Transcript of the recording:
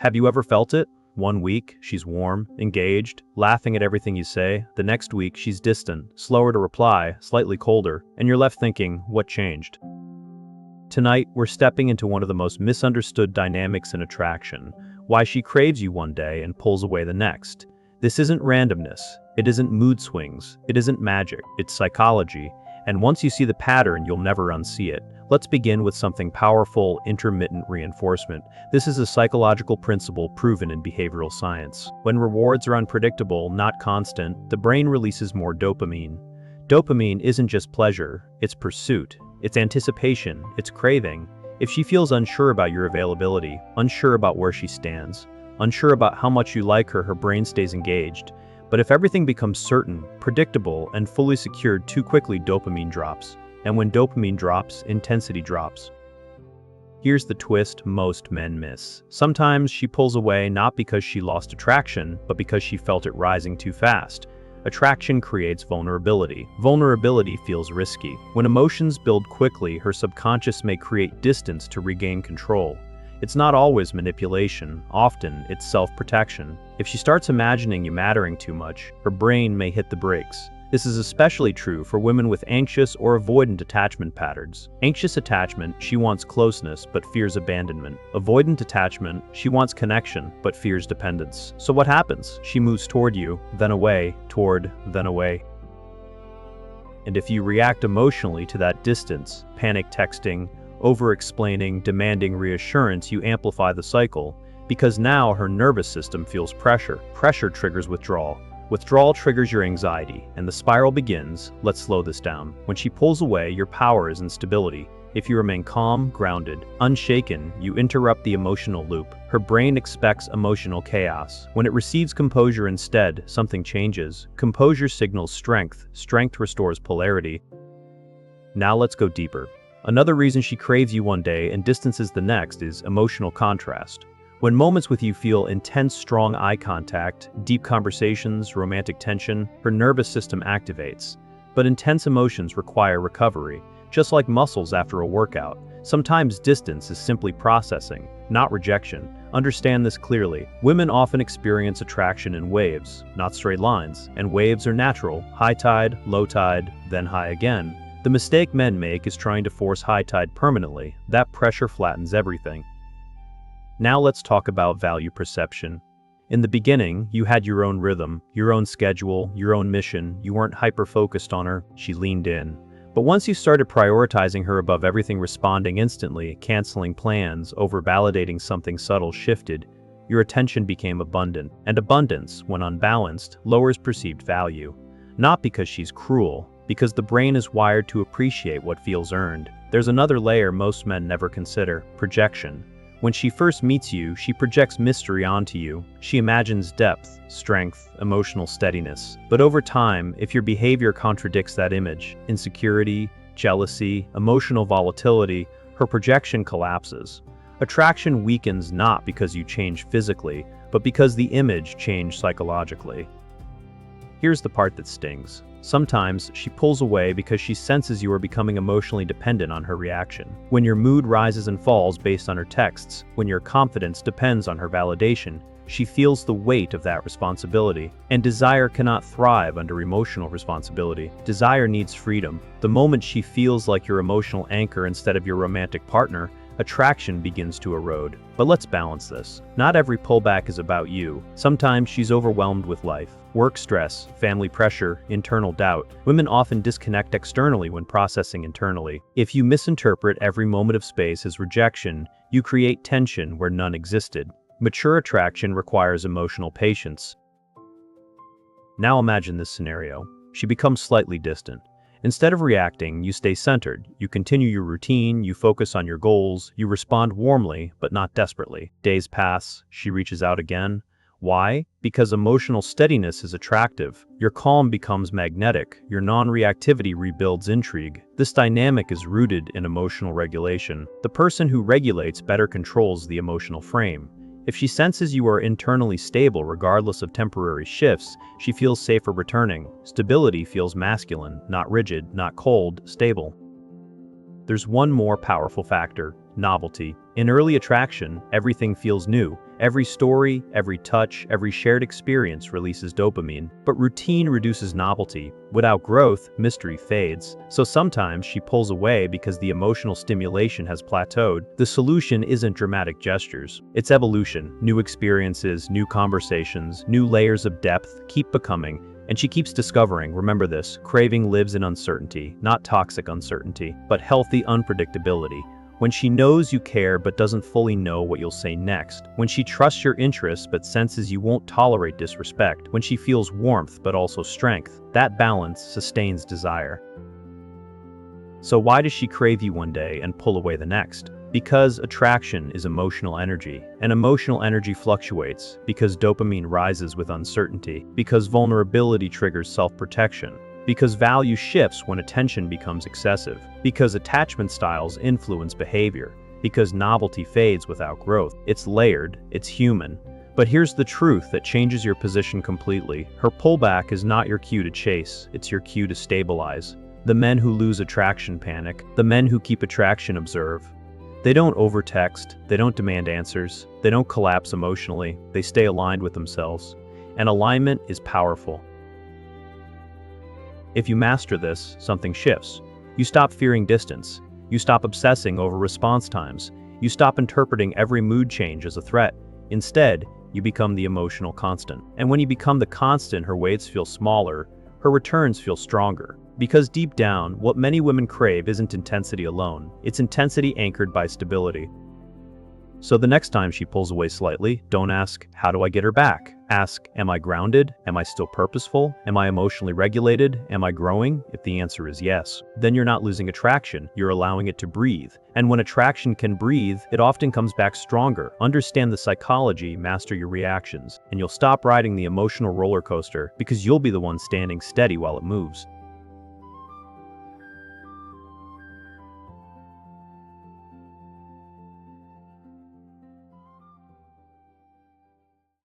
Have you ever felt it? One week, she's warm, engaged, laughing at everything you say. The next week, she's distant, slower to reply, slightly colder, and you're left thinking, what changed? Tonight, we're stepping into one of the most misunderstood dynamics in attraction, why she craves you one day and pulls away the next. This isn't randomness, it isn't mood swings, it isn't magic, it's psychology, and once you see the pattern, you'll never unsee it. Let's begin with something powerful: intermittent reinforcement. This is a psychological principle proven in behavioral science. When rewards are unpredictable, not constant, the brain releases more dopamine. Dopamine isn't just pleasure, it's pursuit, it's anticipation, it's craving. If she feels unsure about your availability, unsure about where she stands, unsure about how much you like her, her brain stays engaged. But if everything becomes certain, predictable, and fully secured too quickly, dopamine drops. And when dopamine drops, intensity drops. Here's the twist most men miss. Sometimes she pulls away not because she lost attraction, but because she felt it rising too fast. Attraction creates vulnerability. Vulnerability feels risky. When emotions build quickly, her subconscious may create distance to regain control. It's not always manipulation, often it's self-protection. If she starts imagining you mattering too much, her brain may hit the brakes. This is especially true for women with anxious or avoidant attachment patterns. Anxious attachment, she wants closeness but fears abandonment. Avoidant attachment, she wants connection but fears dependence. So what happens? She moves toward you, then away, toward, then away. And if you react emotionally to that distance, panic texting, over-explaining, demanding reassurance, you amplify the cycle, because now her nervous system feels pressure. Pressure triggers withdrawal. Withdrawal triggers your anxiety, and the spiral begins. Let's slow this down. When she pulls away, your power is in stability. If you remain calm, grounded, unshaken, you interrupt the emotional loop. Her brain expects emotional chaos. When it receives composure instead, something changes. Composure signals strength. Strength restores polarity. Now let's go deeper. Another reason she craves you one day and distances the next is emotional contrast. When moments with you feel intense, strong eye contact, deep conversations, romantic tension, her nervous system activates. But intense emotions require recovery, just like muscles after a workout. Sometimes distance is simply processing, not rejection. Understand this clearly. Women often experience attraction in waves, not straight lines, and waves are natural: high tide, low tide, then high again. The mistake men make is trying to force high tide permanently. That pressure flattens everything. Now let's talk about value perception. In the beginning, you had your own rhythm, your own schedule, your own mission. You weren't hyper-focused on her, she leaned in. But once you started prioritizing her above everything, responding instantly, canceling plans, over-validating something subtle shifted, your attention became abundant. And abundance, when unbalanced, lowers perceived value. Not because she's cruel, because the brain is wired to appreciate what feels earned. There's another layer most men never consider: projection. When she first meets you, she projects mystery onto you. She imagines depth, strength, emotional steadiness. But over time, if your behavior contradicts that image, insecurity, jealousy, emotional volatility, her projection collapses. Attraction weakens not because you change physically, but because the image changed psychologically. Here's the part that stings. Sometimes she pulls away because she senses you are becoming emotionally dependent on her reaction. When your mood rises and falls based on her texts, when your confidence depends on her validation, she feels the weight of that responsibility. And desire cannot thrive under emotional responsibility. Desire needs freedom. The moment she feels like your emotional anchor instead of your romantic partner, attraction begins to erode. But let's balance this. Not every pullback is about you. Sometimes she's overwhelmed with life. Work stress, family pressure, internal doubt. Women often disconnect externally when processing internally. If you misinterpret every moment of space as rejection, you create tension where none existed. Mature attraction requires emotional patience. Now imagine this scenario. She becomes slightly distant. Instead of reacting, you stay centered. You continue your routine, you focus on your goals, you respond warmly, but not desperately. Days pass, she reaches out again. Why? Because emotional steadiness is attractive. Your calm becomes magnetic. Your non-reactivity rebuilds intrigue. This dynamic is rooted in emotional regulation. The person who regulates better controls the emotional frame. If she senses you are internally stable regardless of temporary shifts, she feels safer returning. Stability feels masculine, not rigid, not cold, stable. There's one more powerful factor: novelty. In early attraction, everything feels new. Every story, every touch, every shared experience releases dopamine, but routine reduces novelty. Without growth, mystery fades. So sometimes she pulls away because the emotional stimulation has plateaued. The solution isn't dramatic gestures. It's evolution. New experiences, new conversations, new layers of depth keep becoming. And she keeps discovering, remember this, craving lives in uncertainty, not toxic uncertainty, but healthy unpredictability. When she knows you care but doesn't fully know what you'll say next. When she trusts your interests but senses you won't tolerate disrespect. When she feels warmth but also strength. That balance sustains desire. So why does she crave you one day and pull away the next? Because attraction is emotional energy, and emotional energy fluctuates, because dopamine rises with uncertainty, because vulnerability triggers self-protection, because value shifts when attention becomes excessive, because attachment styles influence behavior, because novelty fades without growth. It's layered, it's human. But here's the truth that changes your position completely. Her pullback is not your cue to chase, it's your cue to stabilize. The men who lose attraction panic, the men who keep attraction observe. They don't overtext, they don't demand answers, they don't collapse emotionally, they stay aligned with themselves. And alignment is powerful. If you master this, something shifts. You stop fearing distance. You stop obsessing over response times. You stop interpreting every mood change as a threat. Instead, you become the emotional constant. And when you become the constant, her waits feel smaller, her returns feel stronger. Because deep down, what many women crave isn't intensity alone. It's intensity anchored by stability. So the next time she pulls away slightly, don't ask, how do I get her back? Ask, am I grounded? Am I still purposeful? Am I emotionally regulated? Am I growing? If the answer is yes, then you're not losing attraction, you're allowing it to breathe. And when attraction can breathe, it often comes back stronger. Understand the psychology, master your reactions, and you'll stop riding the emotional roller coaster because you'll be the one standing steady while it moves.